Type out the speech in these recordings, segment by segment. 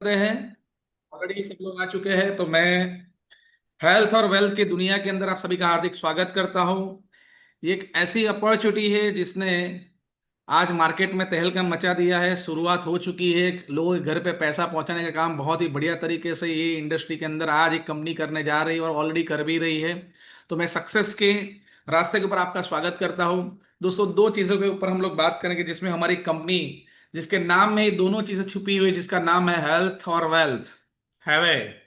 हैं। ऑलरेडी सब लोग आ चुके हैं, तो मैं हेल्थ और वेल्थ की दुनिया के अंदर आप सभी का हार्दिक स्वागत करता हूं। ये एक ऐसी अपॉर्चुनिटी है जिसने आज मार्केट में तहलकम मचा दिया है। शुरुआत हो चुकी है, लोगों के घर पे पैसा पहुंचाने का काम बहुत ही बढ़िया तरीके से ये इंडस्ट्री के अंदर आज एक कंपनी करने जा रही है और ऑलरेडी कर भी रही है। तो मैं सक्सेस के रास्ते के ऊपर आपका स्वागत करता हूं। दोस्तों, दो चीजों के ऊपर हम लोग बात करेंगे जिसमें हमारी कंपनी, जिसके नाम में ये दोनों चीजें छुपी हुई, जिसका नाम है हेल्थ और वेल्थ, है।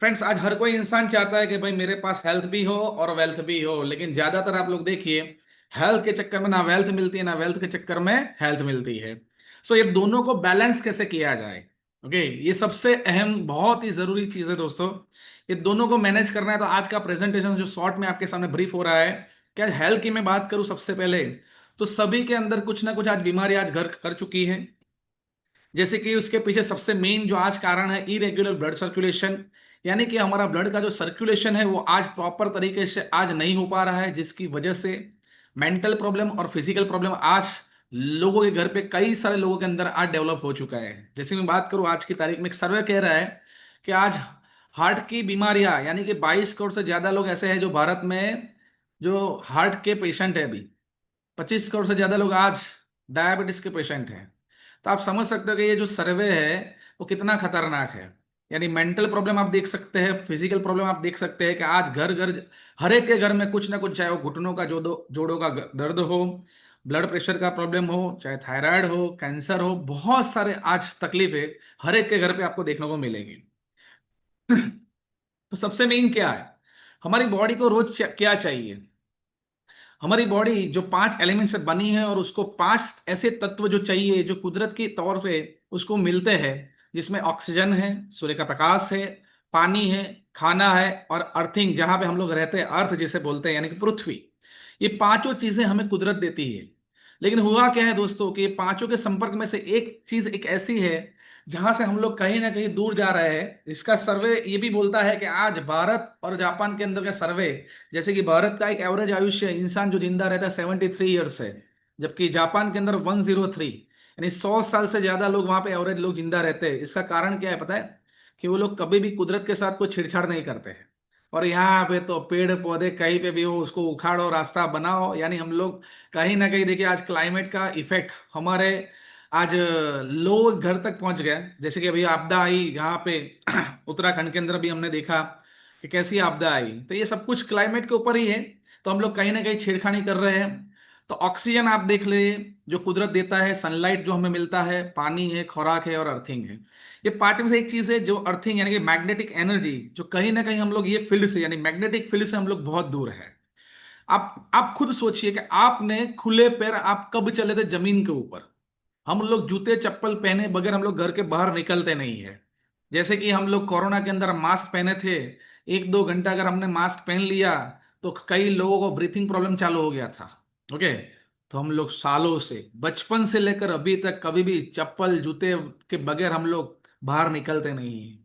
फ्रेंड्स, आज हर कोई इंसान चाहता है कि भाई मेरे पास हेल्थ भी हो और वेल्थ भी हो, लेकिन ज्यादातर आप लोग देखिए, हेल्थ के चक्कर में ना वेल्थ मिलती है, ना वेल्थ के चक्कर में हेल्थ मिलती है। सो ये दोनों को बैलेंस कैसे किया जाए? ओके, ये सबसे अहम, बहुत ही जरूरी चीज है दोस्तों। ये दोनों को मैनेज करना है। तो आज का प्रेजेंटेशन जो शॉर्ट में आपके सामने ब्रीफ हो रहा है, क्या हेल्थ की मैं बात करूं सबसे पहले, तो सभी के अंदर कुछ ना कुछ आज बीमारी आज घर कर चुकी है। जैसे कि उसके पीछे सबसे मेन जो आज कारण है, इरेग्युलर ब्लड सर्कुलेशन। यानी कि हमारा ब्लड का जो सर्कुलेशन है वो आज प्रॉपर तरीके से आज नहीं हो पा रहा है, जिसकी वजह से मेंटल प्रॉब्लम और फिजिकल प्रॉब्लम आज लोगों के घर पे, कई सारे लोगों के अंदर आज डेवलप हो चुका है। जैसे मैं बात करूं, आज की तारीख में एक सर्वे कह रहा है कि आज हार्ट की बीमारियां, यानी कि 22 करोड़ से ज्यादा लोग ऐसे हैं जो भारत में जो हार्ट के पेशेंट है अभी। 25 करोड़ से ज्यादा लोग आज डायबिटीज के पेशेंट हैं। तो आप समझ सकते हो कि ये जो सर्वे है वो कितना खतरनाक है। यानी मेंटल प्रॉब्लम आप देख सकते हैं, फिजिकल प्रॉब्लम आप देख सकते हैं कि आज घर घर, हर एक के घर में कुछ ना कुछ, चाहे वो घुटनों का जोड़ों का दर्द हो, ब्लड प्रेशर का प्रॉब्लम हो, चाहे थायराइड हो, कैंसर हो, बहुत सारे आज तकलीफें हर एक के घर पे आपको देखने को मिलेगी। तो सबसे मेन क्या है, हमारी बॉडी को रोज क्या चाहिए? हमारी बॉडी जो 5 एलिमेंट से बनी है, और उसको 5 ऐसे तत्व जो चाहिए जो कुदरत के तौर पे उसको मिलते हैं, जिसमें ऑक्सीजन है, सूर्य का प्रकाश है, पानी है, खाना है, और अर्थिंग, जहां पे हम लोग रहते हैं, अर्थ जिसे बोलते हैं, यानी कि पृथ्वी। ये पांचों चीजें हमें कुदरत देती है। लेकिन हुआ क्या है दोस्तों, कि ये पांचों के संपर्क में से एक चीज एक ऐसी है जहां से हम लोग कहीं ना कहीं दूर जा रहे हैं। इसका सर्वे ये भी बोलता है कि आज भारत और जापान के अंदर का सर्वे, जैसे कि भारत का एक एवरेज आयुष्य इंसान जो जिंदा रहता है 73 ईयर्स है, जबकि जापान के अंदर 103, यानी 100 साल से ज्यादा लोग वहां पे एवरेज लोग जिंदा रहते हैं। इसका कारण क्या है पता है? कि वो लोग कभी भी कुदरत के साथ कोई छेड़छाड़ नहीं करते हैं। और यहाँ पे तो पेड़ पौधे कहीं पे भी हो उसको उखाड़ो, रास्ता बनाओ। यानी हम लोग कहीं ना कहीं देखिए, आज क्लाइमेट का इफेक्ट हमारे आज लोग घर तक पहुंच गए। जैसे कि अभी आपदा आई यहाँ पे उत्तराखंड के अंदर भी हमने देखा कि कैसी आपदा आई। तो ये सब कुछ क्लाइमेट के ऊपर ही है। तो हम लोग कहीं ना कहीं छेड़खानी कर रहे हैं। तो ऑक्सीजन आप देख ले, जो कुदरत देता है, सनलाइट जो हमें मिलता है, पानी है, खुराक है और अर्थिंग है। ये पांच में से एक चीज है जो अर्थिंग, यानी कि मैग्नेटिक एनर्जी, जो कहीं ना कहीं हम लोग ये फील्ड से, यानी मैग्नेटिक फील्ड से हम लोग बहुत दूर है। आप खुद सोचिए कि आपने खुले पैर आप कब चले थे जमीन के ऊपर? हम लोग जूते चप्पल पहने बगैर हम लोग घर के बाहर निकलते नहीं है। जैसे कि हम लोग कोरोना के अंदर मास्क पहने थे, 1-2 घंटा अगर हमने मास्क पहन लिया तो कई लोगों को ब्रीथिंग प्रॉब्लम चालू हो गया था। ओके, तो हम लोग सालों से, बचपन से लेकर अभी तक, कभी भी चप्पल जूते के बगैर हम लोग बाहर निकलते नहीं है।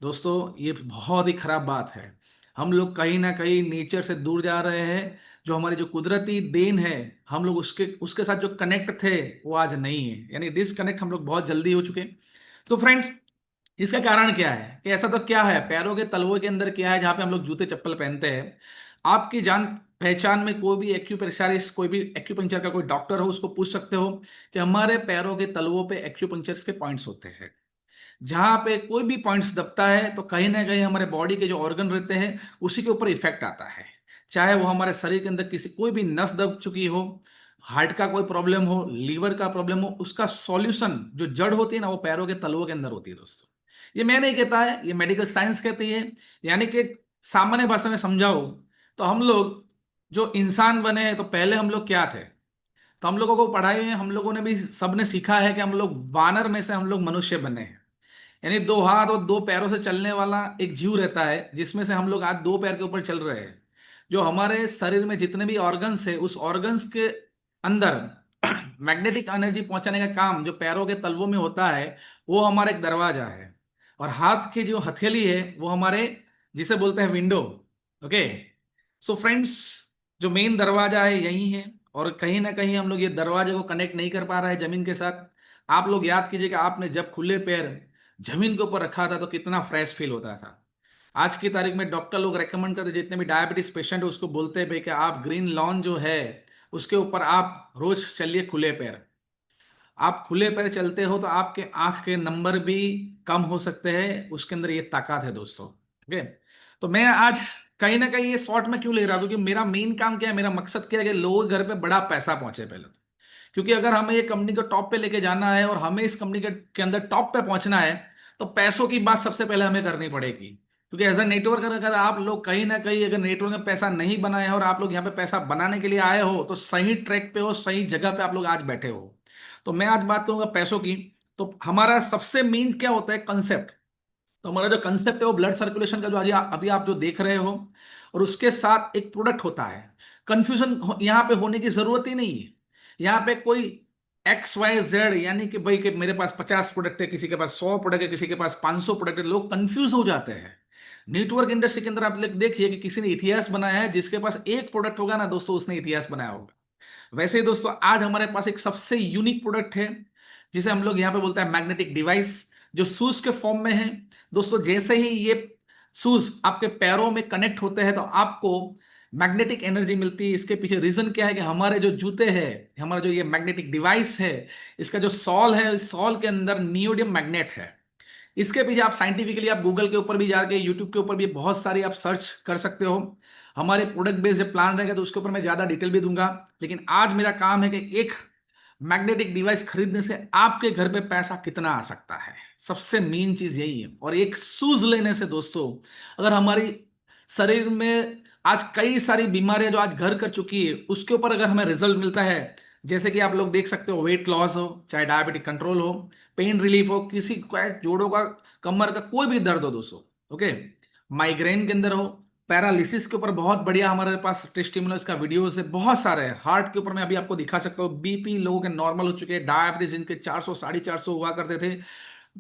दोस्तों, ये बहुत ही खराब बात है। हम लोग कहीं ना कहीं नेचर से दूर जा रहे हैं। जो हमारी जो कुदरती देन है, हम लोग उसके उसके साथ जो कनेक्ट थे वो आज नहीं है, यानी डिसकनेक्ट हम लोग बहुत जल्दी हो चुके हैं। तो फ्रेंड्स, इसका कारण क्या है? कि ऐसा तो क्या है, पैरों के तलवों के अंदर क्या है जहां पे हम लोग जूते चप्पल पहनते हैं? आपकी जान पहचान में कोई भी एक्यूप्रेशरिस्ट, कोई भी एक्यूपंक्चर का कोई डॉक्टर हो, उसको पूछ सकते हो कि हमारे पैरों के तलवों पे एक्यूपंक्चर के पॉइंट्स होते हैं। जहां पे कोई भी पॉइंट्स दबता है तो कहीं ना कहीं हमारे बॉडी के जो ऑर्गन रहते हैं उसी के ऊपर इफेक्ट आता है। चाहे वो हमारे शरीर के अंदर किसी कोई भी नस दब चुकी हो, हार्ट का कोई प्रॉब्लम हो, लीवर का प्रॉब्लम हो, उसका सॉल्यूशन जो जड़ होती है ना, वो पैरों के तलवों के अंदर होती है दोस्तों। ये मैं नहीं कहता है, ये मेडिकल साइंस कहती है। यानी कि सामान्य भाषा में समझाओ तो हम लोग जो इंसान बने हैं, तो पहले हम लोग क्या थे? तो हम लोगों को पढ़ाई में हम लोगों ने भी सबने सीखा है कि हम लोग वानर में से हम लोग मनुष्य बने हैं। यानी 2 हाथ और 2 पैरों से चलने वाला एक जीव रहता है, जिसमें से हम लोग आज 2 पैर के ऊपर चल रहे हैं। जो हमारे शरीर में जितने भी ऑर्गन्स है, उस ऑर्गन्स के अंदर मैग्नेटिक एनर्जी पहुंचाने का काम जो पैरों के तलवों में होता है, वो हमारा एक दरवाजा है। और हाथ की जो हथेली है वो हमारे, जिसे बोलते हैं विंडो। ओके, सो फ्रेंड्स, जो मेन दरवाजा है यही है। और कहीं ना कहीं हम लोग ये दरवाजे को कनेक्ट नहीं कर पा रहे हैं जमीन के साथ। आप लोग याद कीजिए कि आपने जब खुले पैर जमीन के ऊपर रखा था तो कितना फ्रेश फील होता था। आज की तारीख में डॉक्टर लोग रेकमेंड करते, जितने भी डायबिटीज पेशेंट है उसको बोलते हैं भाई कि आप ग्रीन लॉन जो है उसके ऊपर आप रोज चलिए खुले पैर। आप खुले पैर चलते हो तो आपके आंख के नंबर भी कम हो सकते हैं, उसके अंदर ये ताकत है दोस्तों। ओके, तो मैं आज कहीं ना कहीं ये शॉर्ट में क्यों ले रहा हूं, क्योंकि मेरा मेन काम क्या है, मेरा मकसद क्या है कि लोगों के घर पे बड़ा पैसा पहुंचे पहले तो। क्योंकि अगर हमें ये कंपनी को टॉप पे लेके जाना है और हमें इस कंपनी के अंदर टॉप पे पहुंचना है, तो पैसों की बात सबसे पहले हमें करनी पड़ेगी। क्योंकि एज ए नेटवर्क अगर आप लोग कहीं ना कहीं अगर नेटवर्क में पैसा नहीं बनाए हो और आप लोग यहाँ पे पैसा बनाने के लिए आए हो, तो सही ट्रैक पे हो, सही जगह पे आप लोग आज बैठे हो। तो मैं आज बात करूंगा पैसों की। तो हमारा सबसे मेन क्या होता है, कंसेप्ट। तो हमारा जो कंसेप्ट है वो ब्लड सर्कुलेशन का, जो आज अभी आप जो देख रहे हो, और उसके साथ एक प्रोडक्ट होता है। कंफ्यूजन यहाँ पे होने की जरूरत ही नहीं है। यहाँ पे कोई XYZ यानी कि भाई कि मेरे पास 50 प्रोडक्ट है, किसी के पास 100 प्रोडक्ट है, किसी के पास 500 प्रोडक्ट है, लोग कंफ्यूज हो जाते हैं। नेटवर्क इंडस्ट्री के अंदर आप लोग देखिए कि किसी ने इतिहास बनाया है, जिसके पास एक प्रोडक्ट होगा ना दोस्तों, उसने इतिहास बनाया होगा। वैसे ही दोस्तों आज हमारे पास एक सबसे यूनिक प्रोडक्ट है, जिसे हम लोग यहाँ पे बोलते हैं मैग्नेटिक डिवाइस, जो शूज के फॉर्म में है। दोस्तों जैसे ही ये शूज आपके पैरों में कनेक्ट होते हैं तो आपको मैग्नेटिक एनर्जी मिलती है। इसके पीछे रीजन क्या है कि हमारे जो जूते हैं, हमारा जो ये मैग्नेटिक डिवाइस है, इसका जो सॉल है, इस सॉल के अंदर नियोडियम मैग्नेट है। इसके पीछे आप साइंटिफिकली आप गूगल के ऊपर भी जाके, यूट्यूब के ऊपर भी बहुत सारी आप सर्च कर सकते हो। हमारे प्रोडक्ट बेस्ड जब प्लान रहेगा तो उसके ऊपर मैं ज्यादा डिटेल भी दूंगा। लेकिन आज मेरा काम है कि एक मैग्नेटिक डिवाइस खरीदने से आपके घर पे पैसा कितना आ सकता है, सबसे मेन चीज यही है। और एक शूज लेने से दोस्तों, अगर हमारी शरीर में आज कई सारी बीमारियां जो आज घर कर चुकी है, उसके ऊपर अगर हमें रिजल्ट मिलता है, जैसे कि आप लोग देख सकते हो, वेट लॉस हो, चाहे डायबिटिक कंट्रोल हो, पेन रिलीफ हो, किसी का जोड़ों का, कमर का कोई भी दर्द हो दोस्तों, ओके, माइग्रेन के अंदर हो, पैरालिसिस के ऊपर बहुत बढ़िया हमारे पास टेस्टिमोनियल्स का वीडियोस है, बहुत सारे हैं। हार्ट के ऊपर मैं अभी आपको दिखा सकता हूँ, बीपी लोगों के नॉर्मल हो चुके हैं, डायबिटीज जिनके 400 450 हुआ करते थे,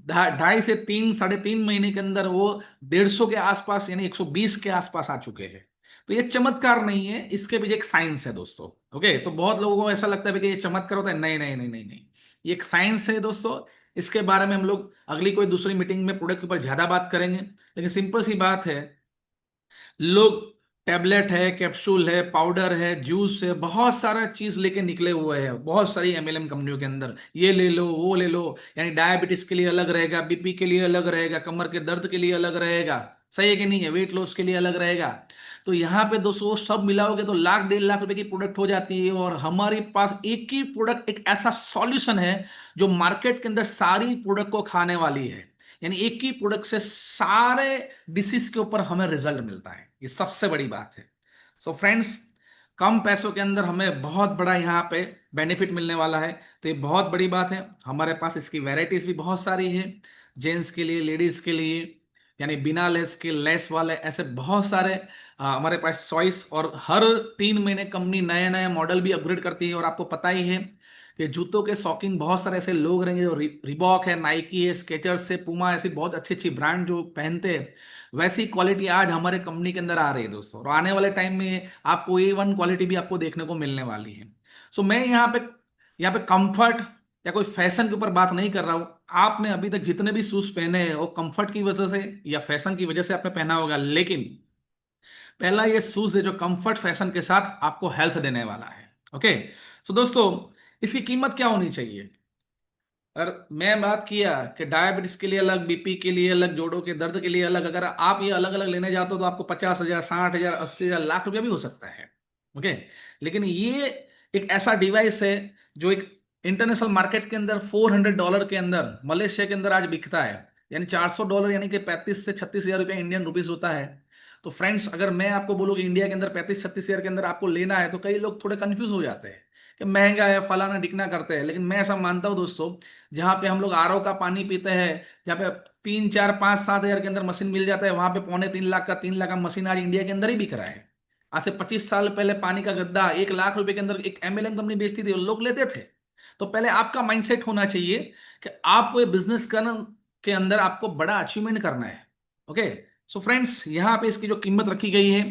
2.5 से 3 3.5 महीने के अंदर वो 150 के आसपास यानी 120 के आसपास आ चुके हैं। तो ये चमत्कार नहीं है, इसके पीछे एक साइंस है दोस्तों। ओके, तो बहुत लोगों को ऐसा लगता है कि ये चमत्कार होता है, नहीं नहीं नहीं नहीं नहीं, ये एक साइंस है दोस्तों। इसके बारे में हम लोग अगली कोई दूसरी मीटिंग में प्रोडक्ट के ऊपर ज्यादा बात करेंगे। लेकिन सिंपल सी बात है, लोग टैबलेट है, कैप्सूल है, पाउडर है, जूस है, बहुत सारा चीज लेके निकले हुए हैं बहुत सारी MLM कंपनियों के अंदर, ये ले लो वो ले लो, यानी डायबिटीज के लिए अलग रहेगा, बीपी के लिए अलग रहेगा, कमर के दर्द के लिए अलग रहेगा, सही है कि नहीं है, वेट लॉस के लिए अलग रहेगा। तो यहाँ पे दोस्तों सब मिलाओगे तो लाख 1.5 लाख रुपए की प्रोडक्ट हो जाती है। और हमारे पास एक ही प्रोडक्ट, एक ऐसा सॉल्यूशन है जो मार्केट के अंदर सारी प्रोडक्ट को खाने वाली है। यानी एक ही प्रोडक्ट से सारे डिसीज के ऊपर हमें रिजल्ट मिलता है, ये सबसे बड़ी बात है। सो फ्रेंड्स, कम पैसों के अंदर हमें बहुत बड़ा यहाँ पे बेनिफिट मिलने वाला है, तो ये बहुत बड़ी बात है। हमारे पास इसकी वैरायटीज भी बहुत सारी है, जेंट्स के लिए, लेडीज के लिए, यानी बिना लेस के, लेस वाले, ऐसे बहुत सारे हमारे पास चॉइस। और हर 3 महीने कंपनी नए नए मॉडल भी अपग्रेड करती है। और आपको पता ही है कि जूतों के शौकीन बहुत सारे ऐसे लोग रहेंगे जो रिबॉक है, नाइकी है, स्केचर्स है, पुमा, ऐसी बहुत अच्छी अच्छी ब्रांड जो पहनते हैं, वैसी क्वालिटी आज हमारे कंपनी के अंदर आ रही है दोस्तों। और आने वाले टाइम में आपको A1 क्वालिटी भी आपको देखने को मिलने वाली है। सो मैं यहाँ पे कंफर्ट या कोई फैशन के ऊपर बात नहीं कर रहा हूं। आपने अभी तक जितने भी शूज पहने हैं वो कंफर्ट की वजह से या फैशन की वजह से आपने पहना होगा, लेकिन पहला ये शूज है जो कंफर्ट फैशन के साथ आपको हेल्थ देने वाला है। ओके, सो दोस्तों, इसकी कीमत क्या होनी चाहिए? अगर मैं बात किया कि डायबिटीज के लिए अलग, बीपी के लिए अलग, जोड़ों के दर्द के लिए अलग, अगर आप ये अलग अलग लेने जाते हो तो आपको 50,000, 60,000, 80,000, लाख रुपया भी हो सकता है। ओके, लेकिन ये एक ऐसा डिवाइस है जो एक इंटरनेशनल मार्केट के अंदर $400 के अंदर मलेशिया के अंदर आज बिकता है, यानी $400, यानी कि 35 से 36 हजार रुपया इंडियन रुपीज होता है। तो फ्रेंड्स, अगर मैं आपको बोलूँ कि इंडिया के अंदर 35 36 हजार के अंदर आपको लेना है, तो कई लोग थोड़े कंफ्यूज हो जाते हैं कि महंगा है, फलाना ढिकना करते हैं। लेकिन मैं ऐसा मानता हूं दोस्तों, जहां पे हम लोग RO का पानी पीते हैं, जहां पे 3 4 5 7 हजार के अंदर मशीन मिल जाता है, वहां पे 2.25 लाख का, 3 लाख का मशीन आज इंडिया के अंदर ही बिक रहा है। आज से 25 साल पहले पानी का गद्दा 1 लाख रुपए के अंदर एक MLM कंपनी बेचती थी, लोग लेते थे। तो पहले आपका माइंडसेट होना चाहिए कि आपको ये बिजनेस करने के अंदर आपको बड़ा अचीवमेंट करना है। ओके, सो फ्रेंड्स, यहाँ पे इसकी जो कीमत रखी गई है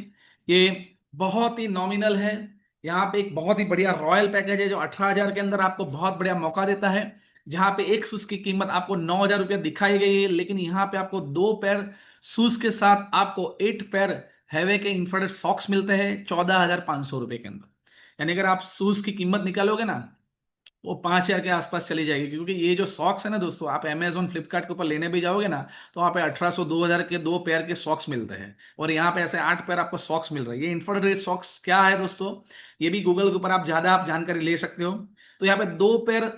ये बहुत ही नॉमिनल है। यहाँ पे एक बहुत ही बढ़िया रॉयल पैकेज है जो 18,000 के अंदर आपको बहुत बढ़िया मौका देता है। जहां पे एक शूज की कीमत आपको 9,000 रुपया दिखाई गई है, लेकिन यहाँ पे आपको 2 पेयर शूज के साथ आपको 8 पेयर हैवे के इंफ्रारेड सॉक्स मिलते हैं 14,500 रुपए के अंदर। यानी अगर आप शूज की कीमत निकालोगे ना, वो 5,000 के आसपास चली जाएगी, क्योंकि ये जो सॉक्स है ना दोस्तों, आप अमेजोन फ्लिपकार्ट के ऊपर लेने भी जाओगे ना, तो वहाँ पे 1,800 2,000 के 2 पेयर के सॉक्स मिलते हैं, और यहाँ पे ऐसे 8 पेयर आपको सॉक्स मिल रहे हैं। ये इंफ्रारेड सॉक्स क्या है दोस्तों, ये भी गूगल के ऊपर आप ज्यादा आप जानकारी ले सकते हो। तो यहाँ पे 2 पेयर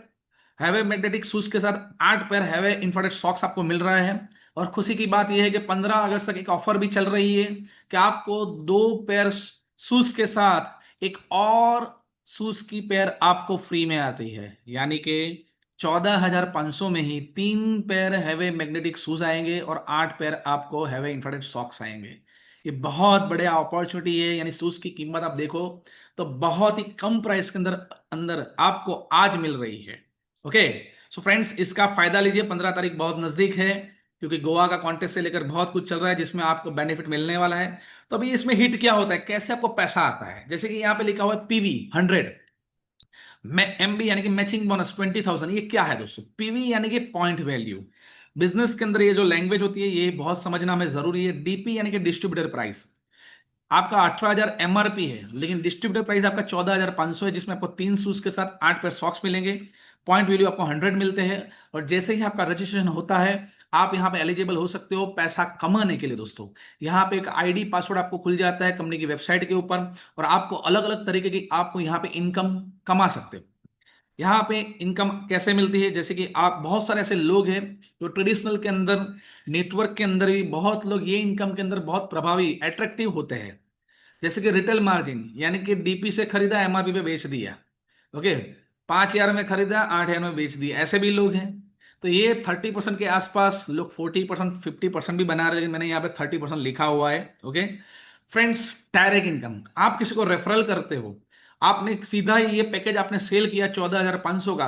हैवे मैग्नेटिक शूज के साथ 8 पेयर हैवे इंफ्रारेड सॉक्स आपको मिल रहा है। और खुशी की बात यह है कि 15 अगस्त तक एक ऑफर भी चल रही है कि आपको 2 पेयर शूज के साथ एक और शूज की पेयर आपको फ्री में आती है, यानी कि 14,500 में ही 3 पेयर हैवे मैग्नेटिक शूज आएंगे और 8 पेयर आपको हैवे इंफ्रारेड सॉक्स आएंगे। ये बहुत बड़े अपॉर्चुनिटी है, यानी शूज की कीमत आप देखो तो बहुत ही कम प्राइस के अंदर अंदर आपको आज मिल रही है। ओके, सो फ्रेंड्स, इसका फायदा लीजिए, 15 तारीख बहुत नजदीक है, क्योंकि गोवा का कॉन्टेस्ट से लेकर बहुत कुछ चल रहा है जिसमें आपको बेनिफिट मिलने वाला है। तो अभी इसमें हिट क्या होता है, कैसे आपको पैसा आता है, जैसे कि यहाँ पे लिखा हुआ है पीवी 100 एमबी यानी कि मैचिंग बोनस 20,000। ये क्या है दोस्तों, पीवी यानी कि पॉइंट वैल्यू। बिजनेस के अंदर ये जो लैंग्वेज होती है ये बहुत समझना हमें जरूरी है। डीपी यानी कि डिस्ट्रीब्यूटर प्राइस, आपका 18,000 एमआरपी है, लेकिन डिस्ट्रीब्यूटर प्राइस आपका 14,500 है, जिसमें आपको 3 शूज के साथ 8 पेयर सॉक्स मिलेंगे। पॉइंट वैल्यू आपको 100 मिलते हैं, और जैसे ही आपका रजिस्ट्रेशन होता है आप यहाँ पे एलिजिबल हो सकते हो पैसा कमाने के लिए दोस्तों। यहाँ पे एक आईडी पासवर्ड आपको खुल जाता है कंपनी की वेबसाइट के ऊपर, और आपको अलग अलग तरीके की आपको यहाँ पे इनकम कमा सकते हो। यहाँ पे इनकम कैसे मिलती है, जैसे कि आप बहुत सारे ऐसे लोग हैं जो ट्रेडिशनल के अंदर, नेटवर्क के अंदर भी बहुत लोग ये इनकम के अंदर बहुत प्रभावी अट्रैक्टिव होते हैं। जैसे कि रिटेल मार्जिन, यानी कि डीपी से खरीदा एमआरपी पे बेच दिया। ओके, 5,000 में खरीदा 8,000 में बेच दिया, ऐसे भी लोग हैं। तो ये 30% के आसपास लोग 40% 50% भी बना रहे हैं, मैंने यहाँ पे 30% लिखा हुआ है। ओके फ्रेंड्स, डायरेक्ट इनकम, आप किसी को रेफरल करते हो, आपने सीधा ही ये पैकेज आपने सेल किया 14,500 का,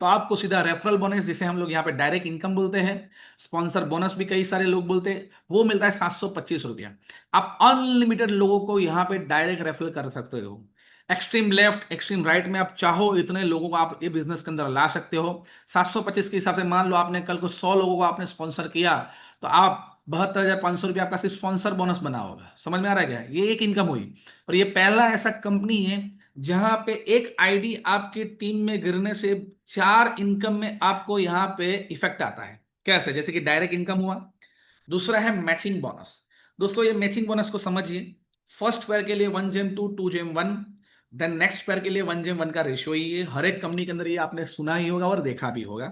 तो आपको सीधा रेफरल बोनस, जिसे हम लोग यहाँ पे डायरेक्ट इनकम बोलते हैं, स्पॉन्सर बोनस भी कई सारे लोग बोलते हैं, वो मिलता है 725 रुपया। आप अनलिमिटेड लोगों को यहाँ पे डायरेक्ट रेफरल कर सकते हो। एक्सट्रीम लेफ्ट एक्सट्रीम राइट में आप चाहो इतने लोगों को आप ये बिजनेस के अंदर ला सकते हो। 725 के हिसाब से मान लो आपने कल को 100 लोगों को आपने स्पॉन्सर किया, तो आप 72,500 रुपया आपका सिर्फ स्पॉन्सर बोनस बना होगा। समझ में आ रहा है क्या, ये एक इनकम हुई। और ये पहला ऐसा कंपनी है जहां पे एक आईडी आपकी टीम में गिरने से 4 इनकम में आपको यहां पे इफेक्ट आता है। कैसे, जैसे कि डायरेक्ट इनकम हुआ, दूसरा है मैचिंग बोनस। दोस्तों ये मैचिंग बोनस को समझिए, फर्स्ट पेयर के लिए 1:2 2:1, देन नेक्स्ट पेयर के लिए 1:1 का रेशियो, ये हर एक कंपनी के अंदर ये आपने सुना ही होगा और देखा भी होगा।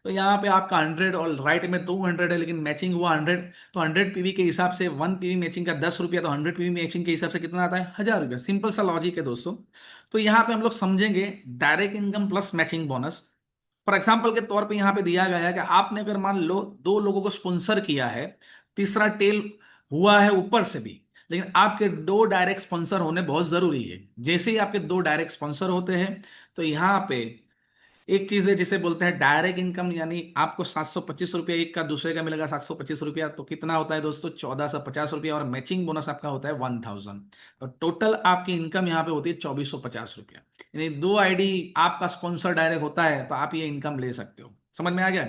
तो यहाँ पे आपका 100 और राइट में 200 है, लेकिन मैचिंग हुआ 100, तो 100 पीवी के हिसाब से 1 पीवी मैचिंग का 10 रुपया, तो 100 पीवी मैचिंग के हिसाब से कितना आता है, 1,000 रुपया। सिंपल सा लॉजिक है दोस्तों। तो यहाँ पे हम लोग समझेंगे direct income plus matching bonus. For example के तौर पे यहाँ पे दिया गया है कि आपने अगर मान लो 2 लोगों को स्पॉन्सर किया है, तीसरा टेल हुआ है ऊपर से भी, लेकिन आपके 2 डायरेक्ट स्पॉन्सर होने बहुत जरूरी है। जैसे ही आपके 2 डायरेक्ट स्पॉन्सर होते हैं, तो यहाँ पे एक चीज है जिसे बोलते हैं डायरेक्ट इनकम, यानी आपको 725 रुपया एक का, दूसरे का मिलेगा 725 रुपया, तो कितना होता है दोस्तों, 1,450 रुपया, और मैचिंग बोनस आपका होता है 1,000। तो टोटल आपकी इनकम यहाँ पे होती है 2,450 रुपया। यानी 2 आईडी आपका स्पॉन्सर डायरेक्ट होता है तो आप ये इनकम ले सकते हो। समझ में आ गया।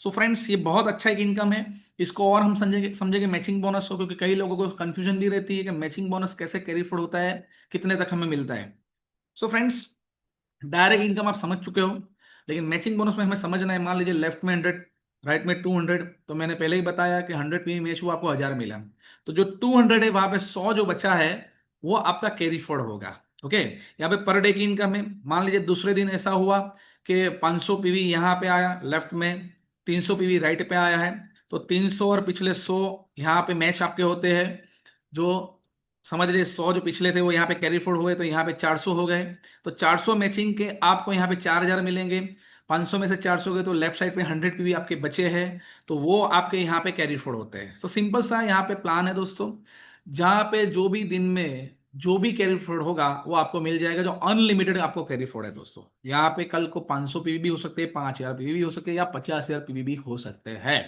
सो फ्रेंड्स, ये बहुत अच्छा एक इनकम है। इसको और हम समझेंगे समझेंगे मैचिंग बोनस को, क्योंकि कई लोगों को कंफ्यूजन भी रहती है कि मैचिंग बोनस कैसे कैरी फॉरवर्ड होता है, कितने तक हमें मिलता है। सो फ्रेंड्स, डायरेक्ट इनकम आप समझ चुके हो, लेकिन मैचिंग बोनस में हमें समझना है। मान लीजिए लेफ्ट में 100, राइट में 200, तो मैंने पहले ही बताया कि 100 पी मैच हुआ आपको 1,000 मिला, तो जो 200 है वहां पे 100 जो बचा है वो आपका कैरी फॉरवर्ड होगा। ओके, यहाँ पे पर डे की इनकम है। मान लीजिए दूसरे दिन ऐसा हुआ कि 500 पीवी यहाँ पे आया लेफ्ट में, 300 पीवी राइट पे आया है, तो 300 और पिछले 100 यहाँ पे मैच आपके होते हैं। जो समझ लीजिए 100 जो पिछले थे वो यहाँ पे कैरी फॉरवर्ड हुए, तो यहाँ पे 400 हो गए। तो 400 मैचिंग के आपको यहाँ पे 4,000 मिलेंगे। 500 में से 400 गए तो लेफ्ट साइड पे 100 पीवी आपके बचे हैं, तो वो आपके यहाँ पे कैरी फॉरवर्ड होते हैं। सो सिंपल सा यहाँ पे प्लान है दोस्तों, जहाँ पे जो भी दिन में जो भी कैरी फॉरवर्ड होगा वो आपको मिल जाएगा, जो अनलिमिटेड आपको कैरी फॉरवर्ड है दोस्तों। यहाँ पे कल को 500 पीवी भी हो सकते हैं, 5,000 पीवी भी हो सकते हैं, या 50,000 पीवी भी हो सकते हैं।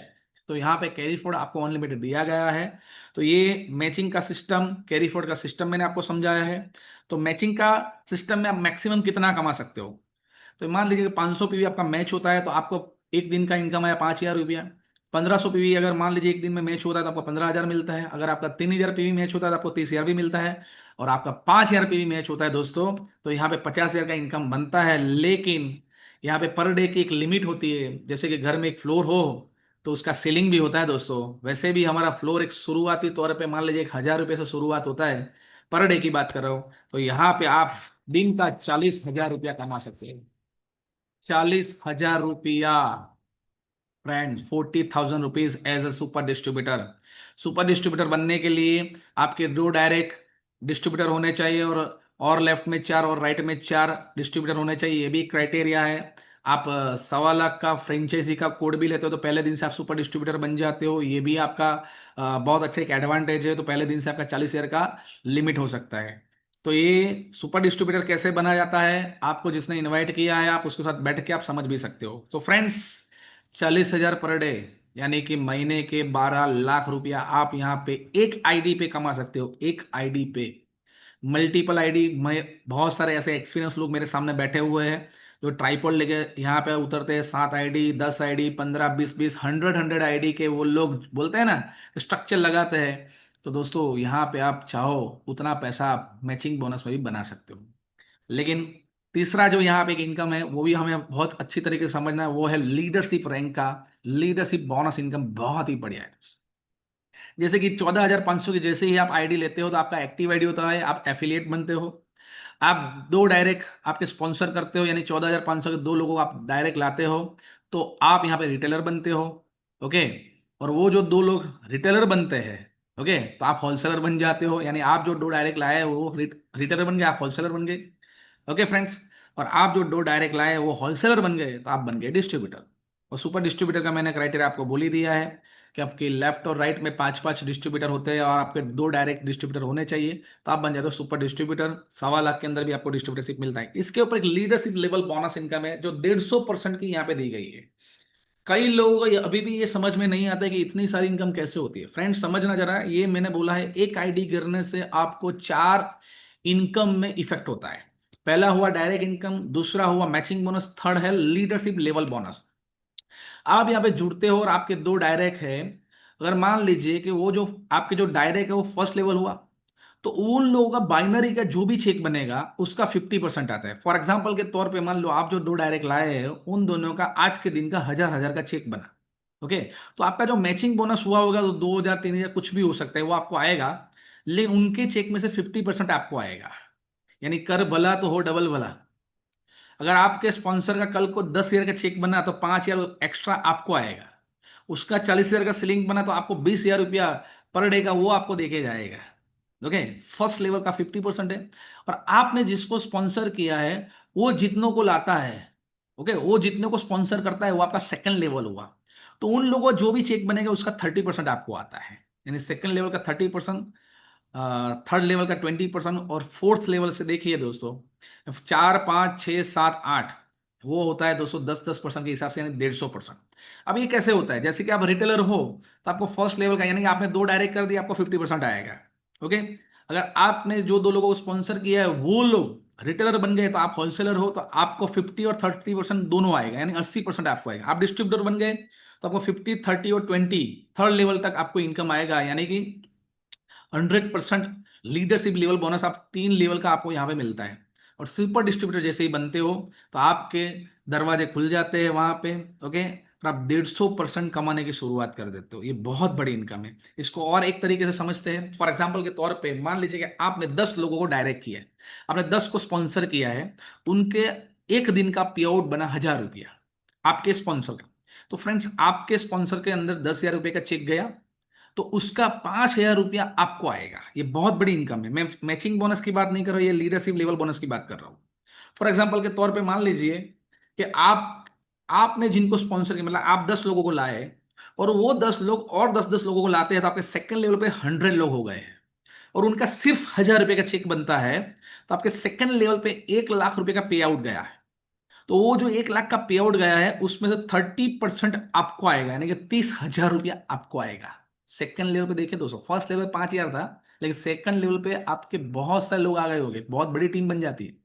तो यहाँ पे कैरी फॉरवर्ड आपको अनलिमिटेड दिया गया है। तो ये मैचिंग का सिस्टम, कैरी फॉरवर्ड का सिस्टम मैंने आपको समझाया है। तो मैचिंग का सिस्टम में आप मैक्सिमम कितना कमा सकते हो, तो मान लीजिए 500 पीवी आपका मैच होता है तो आपको एक दिन का इनकम है 5,000 रुपया। 1500 पीवी अगर मान लीजिए एक दिन में मैच होता है तो आपको 15,000 मिलता है। अगर आपका 3,000 पीवी मैच होता है तो आपको 30,000 भी मिलता है। और आपका 5,000 पीवी मैच होता है दोस्तों, तो यहाँ पे 50,000 का इनकम बनता है। लेकिन यहाँ पे पर डे की एक लिमिट होती है। जैसे कि घर में एक फ्लोर हो तो उसका सीलिंग भी होता है दोस्तों। वैसे भी हमारा फ्लोर एक शुरुआती तौर पे मान लीजिए 1,000 रुपये से शुरुआत होता है। पर डे की बात कर रहा हूँ, तो यहाँ पे आप दिन का 40,000 रुपया कमा सकते हैं। 40,000 रुपया friend, 40,000 rupees as a super distributor. Super distributor बनने के लिए आपके दो डायरेक्ट डिस्ट्रीब्यूटर होने चाहिए, और लेफ्ट में चार और राइट में चार डिस्ट्रीब्यूटर होने चाहिए, ये भी क्राइटेरिया है। आप 1.25 लाख का फ्रेंचाइजी का कोड भी लेते हो तो पहले दिन से आप सुपर डिस्ट्रीब्यूटर बन जाते हो, ये भी आपका बहुत अच्छा एक एडवांटेज है। तो पहले दिन से आपका 40,000 का लिमिट हो सकता है। तो ये सुपर डिस्ट्रीब्यूटर कैसे बना जाता है, आपको जिसने इनवाइट किया है आप उसके साथ बैठ के आप समझ भी सकते हो। तो फ्रेंड्स, 40,000 पर डे यानी कि महीने के 12 लाख रुपया आप यहाँ पे एक आईडी पे कमा सकते हो। एक आईडी पे मल्टीपल आईडी, मैं बहुत सारे ऐसे एक्सपीरियंस लोग मेरे सामने बैठे हुए हैं जो ट्राईपॉड लेके यहाँ पे उतरते हैं। 7 आईडी, 10 आईडी, 15, 20, 100 आईडी के वो लोग बोलते हैं ना, स्ट्रक्चर लगाते हैं। तो दोस्तों यहाँ पे आप चाहो उतना पैसा आप मैचिंग बोनस में भी बना सकते हो। लेकिन तीसरा जो यहाँ पे एक इनकम है वो भी हमें बहुत अच्छी तरीके से समझना है, वो है लीडरशिप रैंक का लीडरशिप बोनस इनकम। बहुत ही बढ़िया है। जैसे कि 14,500 की जैसे ही आप आईडी लेते हो तो आपका एक्टिव आईडी होता है, आप एफिलिएट बनते हो। आप दो डायरेक्ट आपके स्पॉन्सर करते हो, यानी 14,500 के दो लोगों को आप डायरेक्ट लाते हो, तो आप यहाँ पे रिटेलर बनते हो। ओके। और वो जो दो लोग रिटेलर बनते हैं, ओके, तो आप होलसेलर बन जाते हो। यानी आप जो दो डायरेक्ट लाए वो रिटेलर बन गए, आप होलसेलर बन गए। Okay friends. और आप जो दो डायरेक्ट लाए वो होलसेलर बन गए तो आप बन गए डिस्ट्रीब्यूटर। और सुपर डिस्ट्रीब्यूटर का मैंने क्राइटेरिया आपको बोल ही दिया है कि आपके लेफ्ट और राइट में 5-5 डिस्ट्रीब्यूटर होते हैं और आपके दो डायरेक्ट डिस्ट्रीब्यूटर होने चाहिए, तो आप बन जाते हो सुपर डिस्ट्रीब्यूटर। 1.25 लाख के अंदर भी आपको डिस्ट्रीब्यूटरशिप मिलता है। इसके ऊपर एक लीडरशिप लेवल बोनस इनकम है जो 150% की यहाँ पे दी गई है। कई लोगों को अभी भी ये समझ में नहीं आता है कि इतनी सारी इनकम कैसे होती है। फ्रेंड्स समझना जरा, ये मैंने बोला है एक आईडी गिरने से आपको 4 इनकम में इफेक्ट होता है। पहला हुआ डायरेक्ट इनकम, दूसरा हुआ मैचिंग बोनस, थर्ड है लीडरशिप लेवल बोनस। आप यहाँ पे जुड़ते हो और आपके दो डायरेक्ट है। अगर मान लीजिए कि वो जो आपके जो डायरेक्ट है वो फर्स्ट लेवल हुआ, तो उन लोगों का बाइनरी का जो भी चेक बनेगा उसका 50% आता है। फॉर एग्जाम्पल के तौर पे मान लो आप जो दो डायरेक्ट लाए हैं उन दोनों का आज के दिन का 1,000 का चेक बना। ओके। तो आपका जो मैचिंग बोनस हुआ होगा तो 2,000, 3,000 कुछ भी हो सकता है, वो आपको आएगा। लेकिन उनके चेक में से 50% आपको आएगा। यानी कर भला तो हो डबल भला। अगर आपके स्पॉन्सर का कल को 10,000 का चेक बना तो 5,000 एक्स्ट्रा आपको आएगा। उसका 40,000 का सीलिंग बना तो आपको 20,000 रुपया पर डे का वो आपको देके जाएगा। ओके। फर्स्ट लेवल का 50% है। और आपने जिसको स्पॉन्सर किया है वो जितनों को लाता है, ओके, वो जितने को स्पॉन्सर करता है वो आपका सेकंड लेवल हुआ। तो उन लोगों को जो भी चेक बनेगा उसका 30% आपको आता है। यानी सेकंड लेवल का 30%, थर्ड लेवल का 20%, और फोर्थ लेवल से देखिए दोस्तों 4, 5, 6, 7, 8 वो होता है दोस्तों 10-10% के हिसाब से, यानी 150%। अब ये कैसे होता है, जैसे कि आप रिटेलर हो तो आपको फर्स्ट लेवल का यानी कि आपने दो डायरेक्ट कर दिया आपको 50% आएगा। ओके। अगर आपने जो दो लोगों को स्पॉन्सर किया है वो लोग रिटेलर बन गए तो आप होलसेलर हो तो आपको 50 और 30% दोनों आएगा, यानी 80% आपको आएगा। आप डिस्ट्रीब्यूटर बन गए तो आपको 50, 30 और 20 थर्ड लेवल तक आपको इनकम आएगा, यानी कि 100% लीडरशिप लेवल बोनस आप 3 लेवल का आपको यहाँ पे मिलता है। और सुपर डिस्ट्रीब्यूटर जैसे ही बनते हो तो आपके दरवाजे खुल जाते हैं वहां पे। ओके। और आप 150% कमाने की शुरुआत कर देते हो। ये बहुत बड़ी इनकम है। इसको और एक तरीके से समझते हैं, फॉर एग्जाम्पल के तौर पे मान लीजिए कि आपने 10 लोगों को डायरेक्ट किया है, आपने 10 को स्पॉन्सर किया है, उनके एक दिन का पे आउट बना 1,000 रुपया आपके स्पॉन्सर का। तो फ्रेंड्स आपके स्पॉन्सर के अंदर 10,000 रुपये का चेक गया तो उसका 5,000 रुपया आपको आएगा। ये बहुत बड़ी इनकम है। मैं मैचिंग बोनस की बात नहीं कर रहा हूं, ये लीडरशिप लेवल बोनस की बात कर रहा हूं। फॉर एग्जाम्पल के तौर पे मान लीजिए कि आपने जिनको स्पॉन्सर किया, मतलब आप 10 लोगों को लाए और वो 10 लोग और 10-10 लोगों को लाते हैं तो आपके सेकंड लेवल पे 100 लोग हो गए हैं और उनका सिर्फ 1,000 रुपये का चेक बनता है, तो आपके सेकंड लेवल पे 1 लाख रुपए का पे आउट गया है। तो वो जो 1 लाख का पे आउट गया है उसमें से 30% आपको आएगा, यानी कि 30,000 रुपया आपको आएगा। सेकंड लेवल पे देखिए दोस्तों, फर्स्ट लेवल 5,000 था, लेकिन सेकंड लेवल पे आपके बहुत सारे लोग आ गए होंगे, बहुत बड़ी टीम बन जाती है।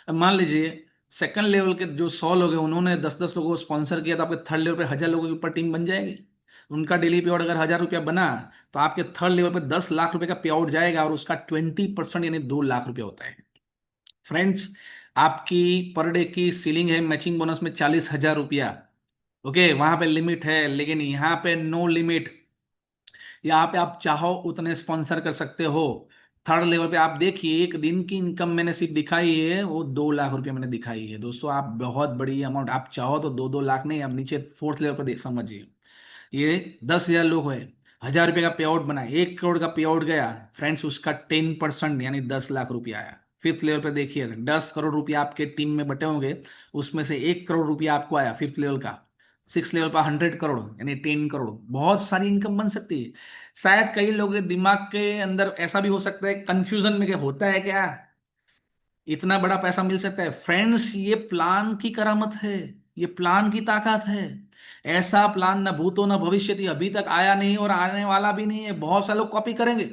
अब मान लीजिए सेकंड लेवल के जो 100 लोग हैं उन्होंने 10-10 लोगों को स्पॉन्सर किया, तो आपके थर्ड लेवल पे 1000 लोगों के ऊपर टीम बन जाएगी। उनका डेली पे आउट अगर 1000 रुपया बना, तो आपके थर्ड लेवल पे 10 लाख रुपए का पे आउट जाएगा, और उसका 20% यानी 2 लाख रुपया होता है। फ्रेंड्स, आपकी पर डे की सीलिंग है मैचिंग बोनस में 40,000 रुपया। ओके, वहां पे लिमिट है, लेकिन यहाँ पे नो लिमिट। यहाँ पे आप चाहो उतने स्पॉन्सर कर सकते हो। थर्ड लेवल पे आप देखिए, एक दिन की इनकम मैंने सिर्फ दिखाई है वो 2 लाख रुपया मैंने दिखाई है दोस्तों। आप बहुत बड़ी अमाउंट, आप चाहो तो 2-2 लाख नहीं, आप नीचे फोर्थ लेवल पर देख समझिए। ये 10,000 लोग है, 1000 रुपये का पे आउट बना, 1 करोड़ का पे आउट गया फ्रेंड्स, उसका 10% यानी 10 लाख रुपया आया। फिफ्थ लेवल पे देखिए, 10 करोड़ रुपया आपके टीम में बटे होंगे, उसमें से 1 करोड़ रुपया आपको आया फिफ्थ लेवल का। सिक्स लेवल पर 100 करोड़ यानी 10 करोड़, बहुत सारी इनकम बन सकती है। शायद कई लोगों के दिमाग के अंदर ऐसा भी हो सकता है कंफ्यूजन में, क्या होता है क्या, इतना बड़ा पैसा मिल सकता है। फ्रेंड्स, ये प्लान की करामत है, ये प्लान की ताकत है। ऐसा प्लान न भूतो न भविष्यति, अभी तक आया नहीं और आने वाला भी नहीं है। बहुत सारे लोग कॉपी करेंगे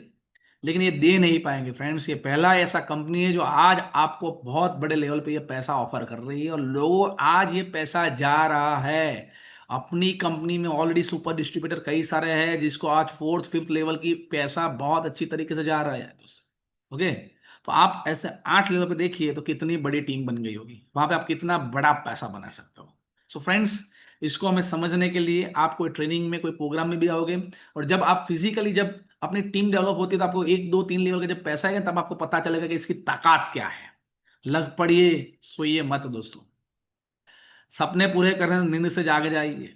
लेकिन ये दे नहीं पाएंगे। फ्रेंड्स, ये पहला ऐसा कंपनी है जो आज आपको बहुत बड़े लेवल पे ये पैसा ऑफर कर रही है, और लोगों आज ये पैसा जा रहा है। अपनी कंपनी में ऑलरेडी सुपर डिस्ट्रीब्यूटर कई सारे हैं, जिसको आज फोर्थ फिफ्थ लेवल की पैसा बहुत अच्छी तरीके से जा रहा है दोस्तों। ओके, तो आप ऐसे 8 लेवल पे देखिए तो कितनी बड़ी टीम बन गई होगी, वहां पे आप कितना बड़ा पैसा बना सकते हो। सो फ्रेंड्स, इसको हमें समझने के लिए आप कोई ट्रेनिंग में कोई प्रोग्राम में भी आओगे, और जब आप फिजिकली जब अपनी टीम डेवलप होती है, तो आपको 1 2 3 लेवल का जब पैसा आएगा, तब आपको पता चलेगा कि इसकी ताकत क्या है। लग पड़िए, सोइए मत दोस्तों। सपने पूरे करने नींद से जाग जाइए।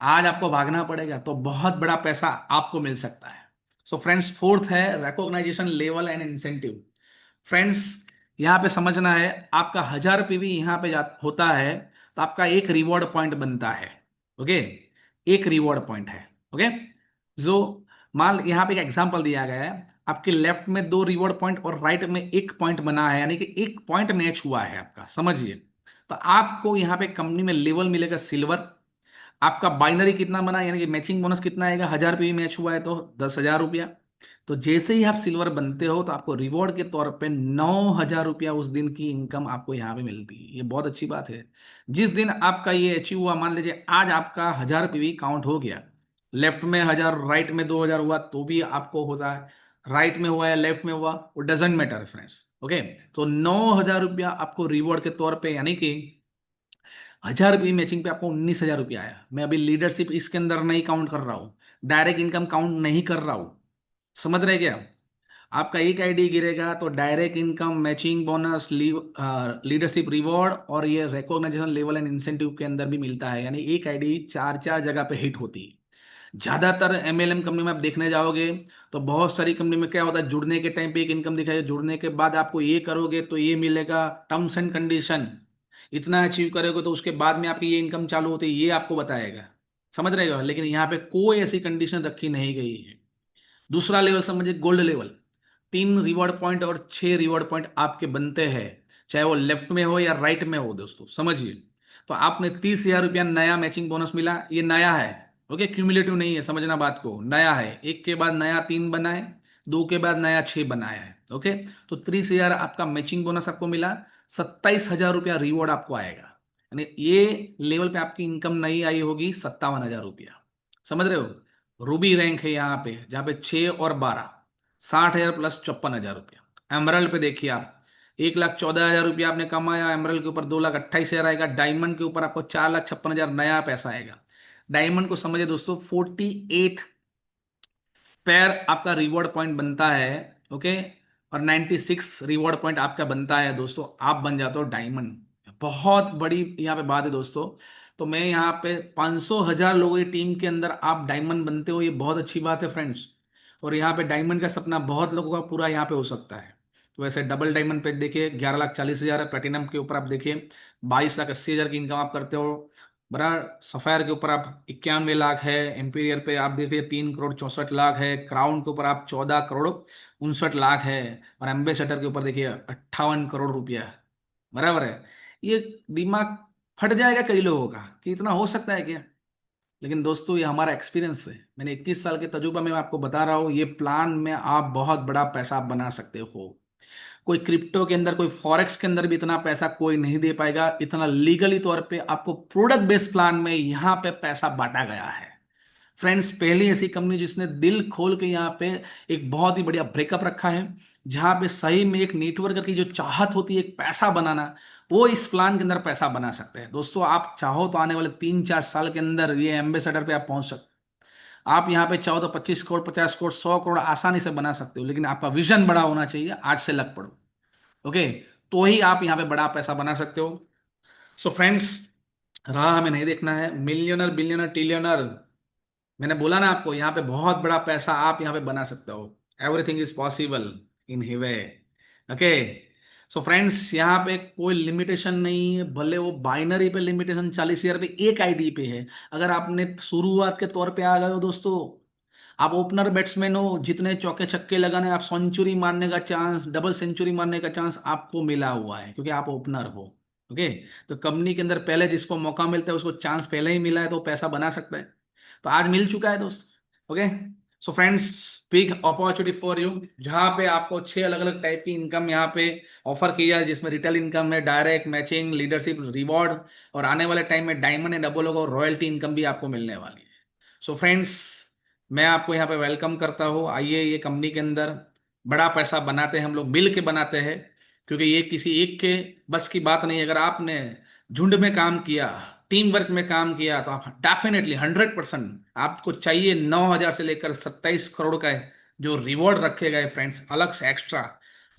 आज आपको भागना पड़ेगा तो बहुत बड़ा पैसा आपको मिल सकता है। सो फ्रेंड्स, फोर्थ है recognisation level and incentive. Friends, यहाँ पे समझना है, आपका 1000 पीवी यहाँ पे होता है, तो आपका एक रिवॉर्ड पॉइंट बनता है। ओके, एक रिवॉर्ड पॉइंट है। ओके, जो मान यहाँ पे एक एग्जांपल दिया गया है, आपके लेफ्ट में 2 रिवॉर्ड पॉइंट और राइट में 1 पॉइंट बना है, यानी कि 1 पॉइंट मैच हुआ है आपका, समझिए। तो आपको यहाँ पे कंपनी में लेवल मिलेगा सिल्वर। आपका बाइनरी कितना बना, यानी कि मैचिंग बोनस कितना आएगा, 1000 पे मैच हुआ है तो 10,000 रुपया। तो जैसे ही आप सिल्वर बनते हो, तो आपको रिवॉर्ड के तौर पे 9,000 रुपया उस दिन की इनकम आपको यहाँ पे मिलती है। ये बहुत अच्छी बात है। जिस दिन आपका ये अचीव हुआ, मान लीजिए आज आपका 1000 पीवी काउंट हो गया, लेफ्ट में 1000 राइट में 2000 हुआ तो भी आपको होता है, राइट में हुआ या लेफ्ट में हुआ वो डजेंट मैटर फ्रेंड्स। ओके, तो 9,000 रुपया आपको रिवॉर्ड के तौर पे, यानी कि 1000 रुपये मैचिंग पे आपको 19,000 रुपया आया। मैं अभी लीडरशिप इसके अंदर नहीं काउंट कर रहा हूँ, डायरेक्ट इनकम काउंट नहीं कर रहा हूँ, समझ रहे क्या। आपका एक आईडी गिरेगा तो direct income, matching bonus, leadership reward और ये रिकॉग्नाइजेशन लेवल एंड इंसेंटिव के अंदर भी मिलता है, यानी एक आईडी चार चार जगह पे हिट होती है। ज्यादातर एमएलएम कंपनी में आप देखने जाओगे तो बहुत सारी कंपनी में क्या होता है, जुड़ने के टाइम पे एक इनकम दिखाई, जुड़ने के बाद आपको ये करोगे तो ये मिलेगा, टर्म्स एंड कंडीशन, इतना अचीव करोगे तो उसके बाद में आपकी ये इनकम चालू होती है, ये आपको बताएगा, समझ रहे हो। लेकिन यहाँ पे कोई ऐसी कंडीशन रखी नहीं गई है। दूसरा लेवल समझिए, गोल्ड लेवल। 3 रिवॉर्ड पॉइंट और 6 रिवॉर्ड पॉइंट आपके बनते हैं, चाहे वो लेफ्ट में हो या राइट में हो दोस्तों, समझिए। तो आपने 30,000 रुपया नया मैचिंग बोनस मिला, ये नया है। ओके, क्यूमुलेटिव नहीं है, समझना बात को, नया है, एक के बाद नया 3 बनाए, दो के बाद नया 6 बनाया है। ओके, तो 30,000 आपका मैचिंग बोनस आपको मिला, 27,000 रुपया रिवॉर्ड आपको आएगा, यानी ये लेवल पे आपकी इनकम नहीं आई होगी 57,000 रुपया, समझ रहे हो। रूबी रैंक है यहाँ पे, जहाँ पे 6 और 12, 60,000 प्लस 56,000 रुपया। एमरल्ड पे देखिए आप, 1,14,000 रुपया आपने कमाया, एमरल्ड के ऊपर 2,28,000 आएगा, डायमंड के ऊपर आपको 4,56,000 नया पैसा आएगा। डायमंड को समझिए दोस्तों, 48 पैर आपका रिवॉर्ड पॉइंट बनता है। ओके, और 96 रिवॉर्ड पॉइंट आपका बनता है दोस्तों, आप बन जाते हो डायमंड। बहुत बड़ी यहाँ पे बात है दोस्तों। तो मैं यहाँ पे 500,000 लोगों की टीम के अंदर आप डायमंड बनते हो, ये बहुत अच्छी बात है फ्रेंड्स। और यहाँ पे डायमंड का सपना बहुत लोगों का पूरा यहाँ पे हो सकता है। तो वैसे डबल डायमंड पे देखिए 11,40,000 है, प्लेटिनम के ऊपर आप देखिए 22,80,000 की इनकम आप करते हो, बड़ा। सफायर के ऊपर आप 91 लाख है, एम्पीरियर पे आप देखिए 3,64,00,000 है, क्राउन के ऊपर आप 14,61,00,000 है, और एम्बेसडर के ऊपर देखिए 58 करोड़ रुपया, बराबर है। ये दिमाग फट जाएगा कई लोगों का कि इतना हो सकता है क्या। लेकिन दोस्तों, ये हमारा एक्सपीरियंस है, मैंने 21 साल के तजुर्बा में आपको बता रहा हूँ, ये प्लान में आप बहुत बड़ा पैसा बना सकते हो। कोई क्रिप्टो के अंदर, कोई फॉरेक्स के अंदर भी इतना पैसा कोई नहीं दे पाएगा। इतना लीगली तौर पे आपको प्रोडक्ट बेस्ड प्लान में यहाँ पे पैसा बांटा गया है। फ्रेंड्स, पहली ऐसी कंपनी जिसने दिल खोल के यहाँ पे एक बहुत ही बढ़िया ब्रेकअप रखा है, जहां पे सही में एक नेटवर्कर की जो चाहत होती है एक पैसा बनाना, वो इस प्लान के अंदर पैसा बना सकते हैं। दोस्तों, आप चाहो तो आने वाले 3-4 साल के अंदर ये एम्बेसडर पे आप पहुंच सकते हो। आप यहाँ पे चाहो तो 25 करोड़, 50 करोड़, 100 करोड़ आसानी से बना सकते हो, लेकिन आपका विजन बड़ा होना चाहिए। आज से लग पड़ो। ओके, तो ही आप यहाँ पे बड़ा पैसा बना सकते हो। सो फ्रेंड्स, राह हमें नहीं देखना है मिलियनर, बिलियनर, ट्रिलियनर। मैंने बोला ना आपको, यहाँ पे बहुत बड़ा पैसा आप यहाँ पे बना सकते हो। Everything is possible in he way. Okay, so friends, यहाँ पे कोई लिमिटेशन नहीं है, भले वो बाइनरी पे लिमिटेशन 40,000 पे एक आईडी पे है। अगर आपने शुरुआत के तौर पे आ गए हो दोस्तों, आप ओपनर बैट्समैन हो, जितने चौके छक्के लगाने, आप सेंचुरी मारने का चांस, डबल सेंचुरी मारने का चांस आपको मिला हुआ है, क्योंकि आप ओपनर हो। ओके, तो कंपनी के अंदर पहले जिसको मौका मिलता है उसको चांस पहले ही मिला है, तो पैसा बना सकता है। तो आज मिल चुका है दोस्त। Okay, so friends, big opportunity for you, जहां पे आपको 6 अलग अलग टाइप की इनकम यहाँ पे ऑफर की जाए, जिसमें रिटेल इनकम है, डायरेक्ट मैचिंग, लीडरशिप, रिवॉर्ड, और आने वाले टाइम में डायमंड एंड डबल और रॉयल्टी इनकम भी आपको मिलने वाली है। सो फ्रेंड्स, मैं आपको यहाँ पे वेलकम करता हूँ। आइए, ये कंपनी के अंदर बड़ा पैसा बनाते हैं, हम लोग मिल के बनाते हैं, क्योंकि ये किसी एक के बस की बात नहीं है। अगर आपने झुंड में काम किया, टीम वर्क में काम किया, तो आप डेफिनेटली 100% आपको चाहिए 9,000 से लेकर 27 करोड़ का है जो रिवॉर्ड रखे गए फ्रेंड्स, अलग से एक्स्ट्रा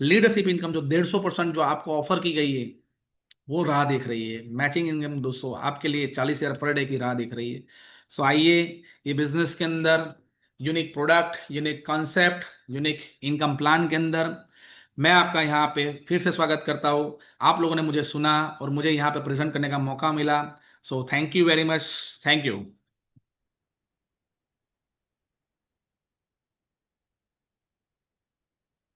लीडरशिप इनकम जो 150% जो आपको ऑफर की गई है, वो राह देख रही है। मैचिंग इनकम दोस्तों आपके लिए 40,000 पर डे की राह देख रही है। सो आइए, ये बिजनेस के अंदर unique product, unique concept, unique income plan के अंदर मैं आपका यहाँ पे फिर से स्वागत करता हूँ। आप लोगों ने मुझे सुना और मुझे यहाँ पे प्रेजेंट करने का मौका मिला। So thank you very much. Thank you.